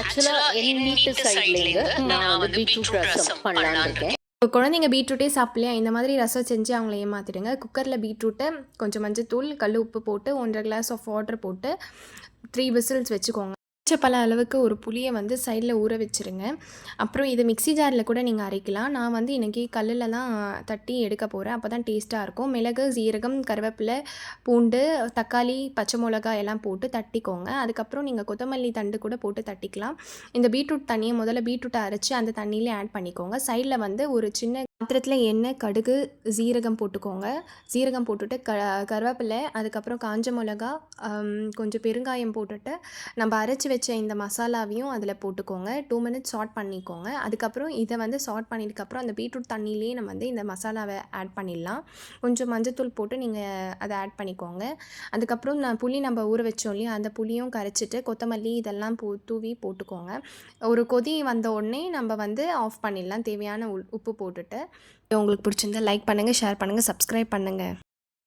ஆக்சுவலா என் வீட்டு சைட்லேருந்து நான் வந்து பீட்ரூட் ரசம் பண்ணலான்னு இருக்கேன். இப்போ குழந்தைங்க பீட்ரூட்டே சாப்பிடலையா, இந்த மாதிரி ரசம் செஞ்சு அவங்கள ஏமாற்றிடுங்க. குக்கரில் பீட்ரூட்டை கொஞ்சம் மஞ்சத்தூள், கல் உப்பு போட்டு 1.5 கிளாஸ் ஆஃப் வாட்டர் போட்டு 3 விசில்ஸ் வச்சுக்கோங்க. பல அளவுக்கு ஒரு புளியை வந்து சைடில் ஊற வச்சுருங்க. அப்புறம் இது மிக்ஸி ஜாரில் கூட நீங்கள் அரைக்கலாம். நான் வந்து இன்றைக்கி கல்லில் தான் தட்டி எடுக்க போகிறேன். அப்போ தான் டேஸ்ட்டாக இருக்கும். மிளகு, சீரகம், கருவேப்பிலை, பூண்டு, தக்காளி, பச்சை மிளகாய் எல்லாம் போட்டு தட்டிக்கோங்க. அதுக்கப்புறம் நீங்கள் கொத்தமல்லி தண்டு கூட போட்டு தட்டிக்கலாம். இந்த பீட்ரூட் தண்ணியை முதல்ல பீட்ரூட்டை அரைச்சி அந்த தண்ணியிலே ஆட் பண்ணிக்கோங்க. சைடில் வந்து ஒரு சின்ன பாத்திரத்தில் எண்ணெய், கடுகு, சீரகம் போட்டுக்கோங்க. சீரகம் போட்டுட்டு கருவேப்பிலை, அதுக்கப்புறம் காஞ்ச மிளகா, கொஞ்சம் பெருங்காயம் போட்டுட்டு நம்ம அரைச்சி வச்ச இந்த மசாலாவையும் அதில் போட்டுக்கோங்க. 2 மினிட்ஸ் சாட் பண்ணிக்கோங்க. அதுக்கப்புறம் இதை வந்து சாட் பண்ணிட்டுக்கப்புறம் அந்த பீட்ரூட் தண்ணியிலேயே நம்ம வந்து இந்த மசாலாவை ஆட் பண்ணிடலாம். கொஞ்சம் மஞ்சத்தூள் போட்டு நீங்கள் அதை ஆட் பண்ணிக்கோங்க. அதுக்கப்புறம் புளி நம்ம ஊற வச்சோம் இல்லையா, அந்த புளியும் கரைச்சிட்டு கொத்தமல்லி இதெல்லாம் தூவி போட்டுக்கோங்க. ஒரு கொதி வந்த உடனே நம்ம வந்து ஆஃப் பண்ணிடலாம், தேவையான உப்பு போட்டுட்டு. உங்களுக்கு பிடிச்சிருந்தா லைக் பண்ணுங்கள், ஷேர் பண்ணுங்கள், சப்ஸ்கிரைப் பண்ணுங்கள்.